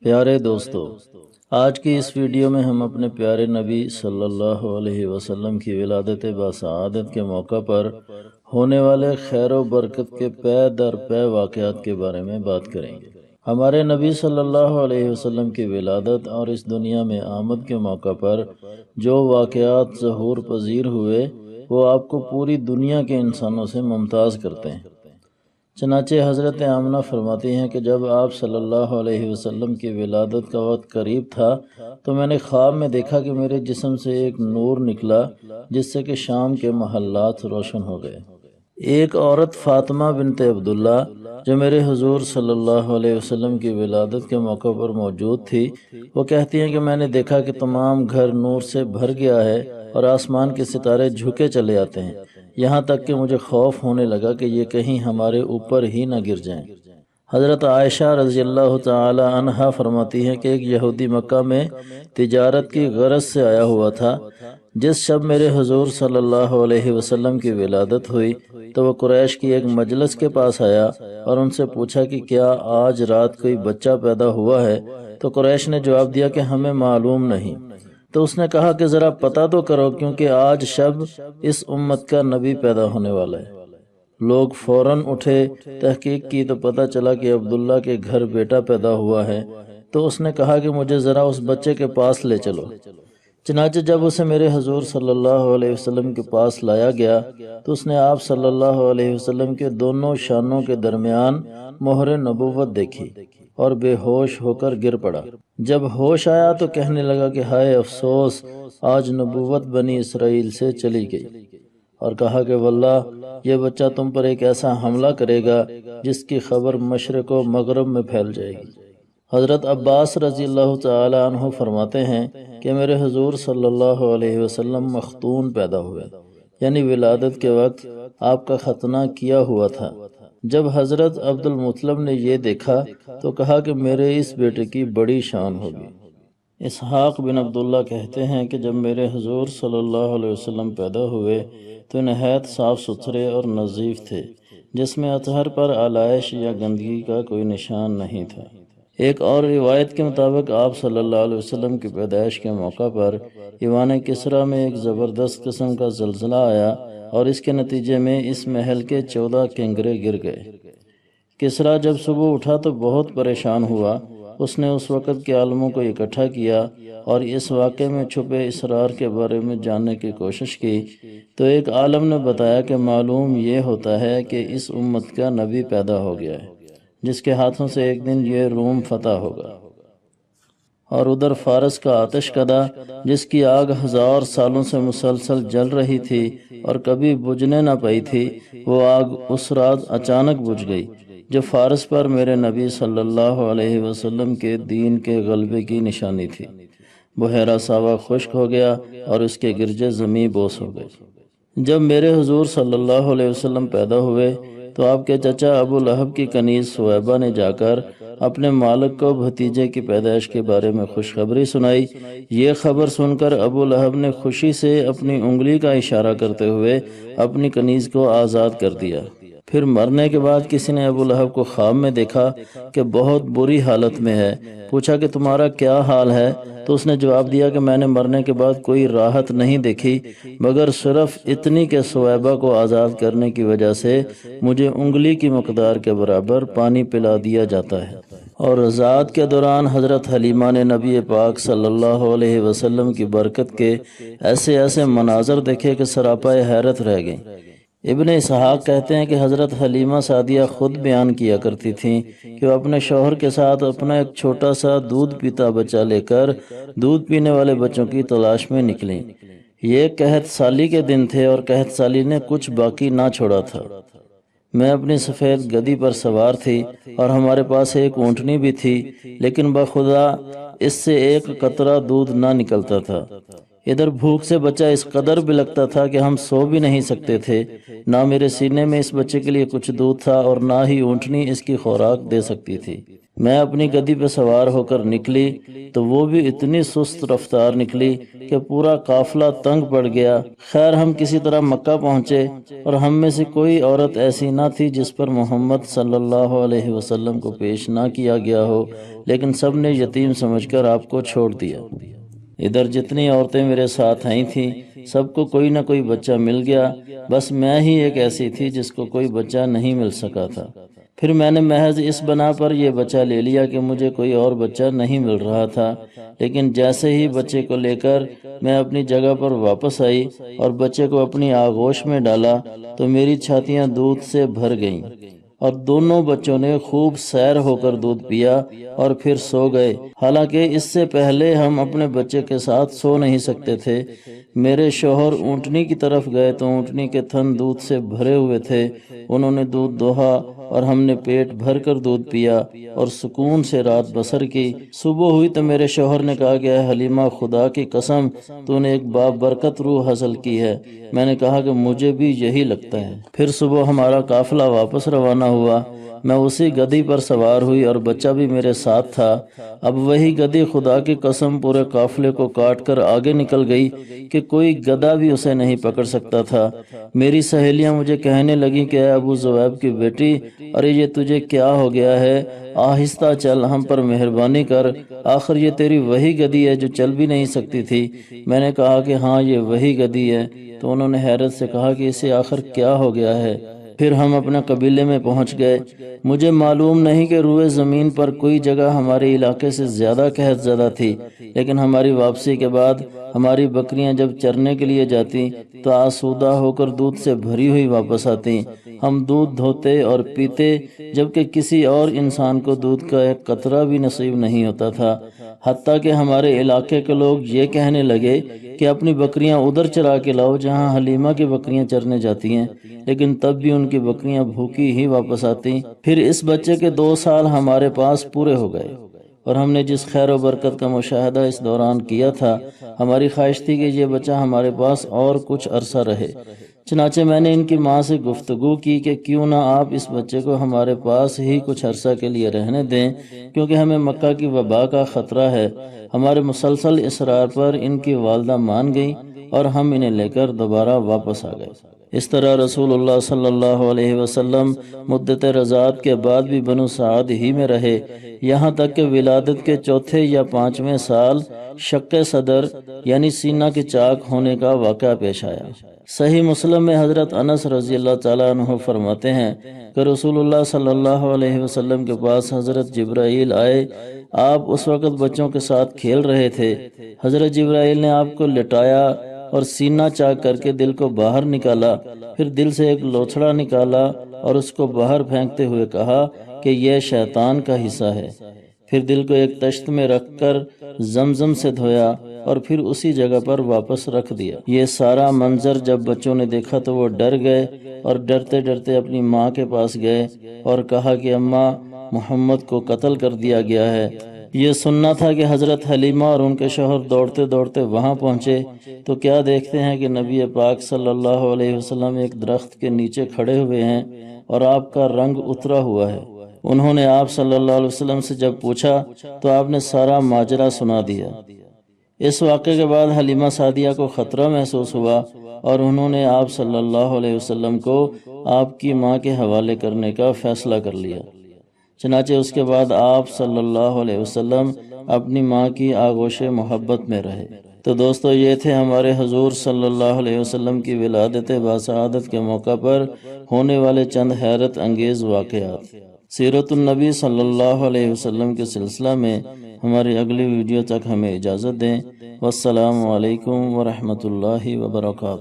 پیارے دوستو، آج کی اس ویڈیو میں ہم اپنے پیارے نبی صلی اللہ علیہ وسلم کی ولادت باسعادت کے موقع پر ہونے والے خیر و برکت کے پے در پے واقعات کے بارے میں بات کریں گے۔ ہمارے نبی صلی اللہ علیہ وسلم کی ولادت اور اس دنیا میں آمد کے موقع پر جو واقعات ظہور پذیر ہوئے وہ آپ کو پوری دنیا کے انسانوں سے ممتاز کرتے ہیں۔ چنانچہ حضرت آمنہ فرماتی ہیں کہ جب آپ صلی اللہ علیہ وسلم کی ولادت کا وقت قریب تھا تو میں نے خواب میں دیکھا کہ میرے جسم سے ایک نور نکلا جس سے کہ شام کے محلات روشن ہو گئے۔ ایک عورت فاطمہ بنت عبداللہ جو میرے حضور صلی اللہ علیہ وسلم کی ولادت کے موقع پر موجود تھی، وہ کہتی ہیں کہ میں نے دیکھا کہ تمام گھر نور سے بھر گیا ہے اور آسمان کے ستارے جھکے چلے آتے ہیں، یہاں تک کہ مجھے خوف ہونے لگا کہ یہ کہیں ہمارے اوپر ہی نہ گر جائیں۔ حضرت عائشہ رضی اللہ تعالی عنہا فرماتی ہیں کہ ایک یہودی مکہ میں تجارت کی غرض سے آیا ہوا تھا۔ جس شب میرے حضور صلی اللہ علیہ وسلم کی ولادت ہوئی تو وہ قریش کی ایک مجلس کے پاس آیا اور ان سے پوچھا کہ کیا آج رات کوئی بچہ پیدا ہوا ہے؟ تو قریش نے جواب دیا کہ ہمیں معلوم نہیں۔ تو اس نے کہا کہ ذرا پتہ تو کرو، کیونکہ آج شب اس امت کا نبی پیدا ہونے والا ہے۔ لوگ فوراً اٹھے، تحقیق کی تو پتہ چلا کہ عبداللہ کے گھر بیٹا پیدا ہوا ہے۔ تو اس نے کہا کہ مجھے ذرا اس بچے کے پاس لے چلو۔ چنانچہ جب اسے میرے حضور صلی اللہ علیہ وسلم کے پاس لایا گیا تو اس نے آپ صلی اللہ علیہ وسلم کے دونوں شانوں کے درمیان مہر نبوت دیکھی اور بے ہوش ہو کر گر پڑا۔ جب ہوش آیا تو کہنے لگا کہ ہائے افسوس، آج نبوت بنی اسرائیل سے چلی گئی، اور کہا کہ واللہ یہ بچہ تم پر ایک ایسا حملہ کرے گا جس کی خبر مشرق و مغرب میں پھیل جائے گی۔ حضرت عباس رضی اللہ تعالی عنہ فرماتے ہیں کہ میرے حضور صلی اللہ علیہ وسلم مختون پیدا ہوئے، یعنی ولادت کے وقت آپ کا ختنہ کیا ہوا تھا۔ جب حضرت عبد المطلب نے یہ دیکھا تو کہا کہ میرے اس بیٹے کی بڑی شان ہوگی۔ اسحاق بن عبداللہ کہتے ہیں کہ جب میرے حضور صلی اللہ علیہ وسلم پیدا ہوئے تو نہایت صاف ستھرے اور نظیف تھے، جس میں اطہر پر آلائش یا گندگی کا کوئی نشان نہیں تھا۔ ایک اور روایت کے مطابق آپ صلی اللہ علیہ وسلم کی پیدائش کے موقع پر ایوان کسریٰ میں ایک زبردست قسم کا زلزلہ آیا اور اس کے نتیجے میں اس محل کے 14 کنگرے گر گئے۔ کسریٰ جب صبح اٹھا تو بہت پریشان ہوا۔ اس نے اس وقت کے عالموں کو اکٹھا کیا اور اس واقعے میں چھپے اسرار کے بارے میں جاننے کی کوشش کی تو ایک عالم نے بتایا کہ معلوم یہ ہوتا ہے کہ اس امت کا نبی پیدا ہو گیا ہے، جس کے ہاتھوں سے ایک دن یہ روم فتح ہوگا۔ اور ادھر فارس کا آتش کدہ، جس کی آگ 1000 سالوں سے مسلسل جل رہی تھی اور کبھی بجھنے نہ پئی تھی، وہ آگ اس رات اچانک بجھ گئی، جو فارس پر میرے نبی صلی اللہ علیہ وسلم کے دین کے غلبے کی نشانی تھی۔ بحیرہ ساوا خشک ہو گیا اور اس کے گرجے زمیں بوس ہو گئے۔ جب میرے حضور صلی اللہ علیہ وسلم پیدا ہوئے تو آپ کے چچا ابو لہب کی کنیز سویبہ نے جا کر اپنے مالک کو بھتیجے کی پیدائش کے بارے میں خوشخبری سنائی۔ یہ خبر سن کر ابو لہب نے خوشی سے اپنی انگلی کا اشارہ کرتے ہوئے اپنی کنیز کو آزاد کر دیا۔ پھر مرنے کے بعد کسی نے ابو لہب کو خواب میں دیکھا کہ بہت بری حالت میں ہے۔ پوچھا کہ تمہارا کیا حال ہے؟ تو اس نے جواب دیا کہ میں نے مرنے کے بعد کوئی راحت نہیں دیکھی مگر صرف اتنی کہ سویبہ کو آزاد کرنے کی وجہ سے مجھے انگلی کی مقدار کے برابر پانی پلا دیا جاتا ہے۔ اور رضاعت کے دوران حضرت حلیمہ نے نبی پاک صلی اللہ علیہ وسلم کی برکت کے ایسے ایسے مناظر دیکھے کہ سراپائے حیرت رہ گئیں۔ ابن اسحاق کہتے ہیں کہ حضرت حلیمہ سعدیہ خود بیان کیا کرتی تھیں کہ وہ اپنے شوہر کے ساتھ اپنا ایک چھوٹا سا دودھ پیتا بچہ لے کر دودھ پینے والے بچوں کی تلاش میں نکلیں۔ یہ قحط سالی کے دن تھے اور قحط سالی نے کچھ باقی نہ چھوڑا تھا۔ میں اپنی سفید گدی پر سوار تھی اور ہمارے پاس ایک اونٹنی بھی تھی، لیکن بخدا اس سے ایک قطرہ دودھ نہ نکلتا تھا۔ ادھر بھوک سے بچہ اس قدر بلکتا تھا کہ ہم سو بھی نہیں سکتے تھے۔ نہ میرے سینے میں اس بچے کے لیے کچھ دودھ تھا اور نہ ہی اونٹنی اس کی خوراک دے سکتی تھی۔ میں اپنی گدی پہ سوار ہو کر نکلی تو وہ بھی اتنی سست رفتار نکلی کہ پورا قافلہ تنگ پڑ گیا۔ خیر ہم کسی طرح مکہ پہنچے اور ہم میں سے کوئی عورت ایسی نہ تھی جس پر محمد صلی اللہ علیہ وسلم کو پیش نہ کیا گیا ہو، لیکن سب نے یتیم سمجھ کر آپ کو چھوڑ دیا۔ ادھر جتنی عورتیں میرے ساتھ آئی تھیں سب کو کوئی نہ کوئی بچہ مل گیا، بس میں ہی ایک ایسی تھی جس کو کوئی بچہ نہیں مل سکا تھا۔ پھر میں نے محض اس بنا پر یہ بچہ لے لیا کہ مجھے کوئی اور بچہ نہیں مل رہا تھا، لیکن جیسے ہی بچے کو لے کر میں اپنی جگہ پر واپس آئی اور بچے کو اپنی آغوش میں ڈالا تو میری چھاتیاں دودھ سے بھر گئیں اور دونوں بچوں نے خوب سیر ہو کر دودھ پیا اور پھر سو گئے۔ حالانکہ اس سے پہلے ہم اپنے بچے کے ساتھ سو نہیں سکتے تھے۔ میرے شوہر اونٹنی کی طرف گئے تو اونٹنی کے تھن دودھ سے بھرے ہوئے تھے، انہوں نے دودھ دوہا اور ہم نے پیٹ بھر کر دودھ پیا اور سکون سے رات بسر کی۔ صبح ہوئی تو میرے شوہر نے کہا کہ اے حلیمہ، خدا کی قسم تو نے ایک بابرکت روح حاصل کی ہے۔ میں نے کہا کہ مجھے بھی یہی لگتا ہے۔ پھر صبح ہمارا قافلہ واپس روانہ ہوا، میں اسی گدھی پر سوار ہوئی اور بچہ بھی میرے ساتھ تھا۔ اب وہی گدھی خدا کی قسم پورے قافلے کو کاٹ کر آگے نکل گئی کہ کوئی گدھا بھی اسے نہیں پکڑ سکتا تھا۔ میری سہیلیاں مجھے کہنے لگیں کہ اے ابو ذؤیب کی بیٹی، ارے یہ تجھے کیا ہو گیا ہے؟ آہستہ چل، ہم پر مہربانی کر، آخر یہ تیری وہی گدھی ہے جو چل بھی نہیں سکتی تھی۔ میں نے کہا کہ ہاں یہ وہی گدھی ہے، تو انہوں نے حیرت سے کہا کہ اسے آخر کیا ہو گیا ہے؟ پھر ہم اپنے قبیلے میں پہنچ گئے۔ مجھے معلوم نہیں کہ روئے زمین پر کوئی جگہ ہمارے علاقے سے زیادہ قحط زدہ تھی، لیکن ہماری واپسی کے بعد ہماری بکریاں جب چرنے کے لیے جاتی تو آسودہ ہو کر دودھ سے بھری ہوئی واپس آتی۔ ہم دودھ دھوتے اور پیتے، جبکہ کسی اور انسان کو دودھ کا ایک قطرہ بھی نصیب نہیں ہوتا تھا۔ حتیٰ کہ ہمارے علاقے کے لوگ یہ کہنے لگے کہ اپنی بکریاں ادھر چرا کے لاؤ جہاں حلیمہ کی بکریاں چرنے جاتی ہیں، لیکن تب بھی ان کی بکریاں بھوکی ہی واپس آتی۔ پھر اس بچے کے 2 سال ہمارے پاس پورے ہو گئے اور ہم نے جس خیر و برکت کا مشاہدہ اس دوران کیا تھا، ہماری خواہش تھی کہ یہ بچہ ہمارے پاس اور کچھ عرصہ رہے۔ چنانچہ میں نے ان کی ماں سے گفتگو کی کہ کیوں نہ آپ اس بچے کو ہمارے پاس ہی کچھ عرصہ کے لیے رہنے دیں، کیونکہ ہمیں مکہ کی وبا کا خطرہ ہے۔ ہمارے مسلسل اصرار پر ان کی والدہ مان گئی اور ہم انہیں لے کر دوبارہ واپس آ گئے۔ اس طرح رسول اللہ صلی اللہ علیہ وسلم مدت رضاعت کے بعد بھی بنو سعد ہی میں رہے، یہاں تک کہ ولادت کے 4 یا 5ویں سال شق صدر یعنی سینہ کے چاک ہونے کا واقعہ پیش آیا۔ صحیح مسلم میں حضرت انس رضی اللہ تعالیٰ عنہ فرماتے ہیں کہ رسول اللہ صلی اللہ علیہ وسلم کے پاس حضرت جبرائیل آئے۔ آپ اس وقت بچوں کے ساتھ کھیل رہے تھے۔ حضرت جبرائیل نے آپ کو لٹایا اور سینہ چاک کر کے دل کو باہر نکالا، پھر دل سے ایک لوتھڑا نکالا اور اس کو باہر پھینکتے ہوئے کہا کہ یہ شیطان کا حصہ ہے۔ پھر دل کو ایک تشت میں رکھ کر زمزم سے دھویا اور پھر اسی جگہ پر واپس رکھ دیا۔ یہ سارا منظر جب بچوں نے دیکھا تو وہ ڈر گئے اور ڈرتے ڈرتے اپنی ماں کے پاس گئے اور کہا کہ اماں، محمد کو قتل کر دیا گیا ہے۔ یہ سننا تھا کہ حضرت حلیمہ اور ان کے شوہر دوڑتے دوڑتے وہاں پہنچے تو کیا دیکھتے ہیں کہ نبی پاک صلی اللہ علیہ وسلم ایک درخت کے نیچے کھڑے ہوئے ہیں اور آپ کا رنگ اترا ہوا ہے۔ انہوں نے آپ صلی اللہ علیہ وسلم سے جب پوچھا تو آپ نے سارا ماجرا سنا دیا۔ اس واقعے کے بعد حلیمہ سعدیہ کو خطرہ محسوس ہوا اور انہوں نے آپ صلی اللہ علیہ وسلم کو آپ کی ماں کے حوالے کرنے کا فیصلہ کر لیا۔ چنانچہ اس کے بعد آپ صلی اللہ علیہ وسلم اپنی ماں کی آغوش محبت میں رہے۔ تو دوستو، یہ تھے ہمارے حضور صلی اللہ علیہ وسلم کی ولادت باسعادت کے موقع پر ہونے والے چند حیرت انگیز واقعات۔ سیرت النبی صلی اللہ علیہ وسلم کے سلسلہ میں ہماری اگلی ویڈیو تک ہمیں اجازت دیں۔ والسلام علیکم ورحمۃ اللہ وبرکاتہ۔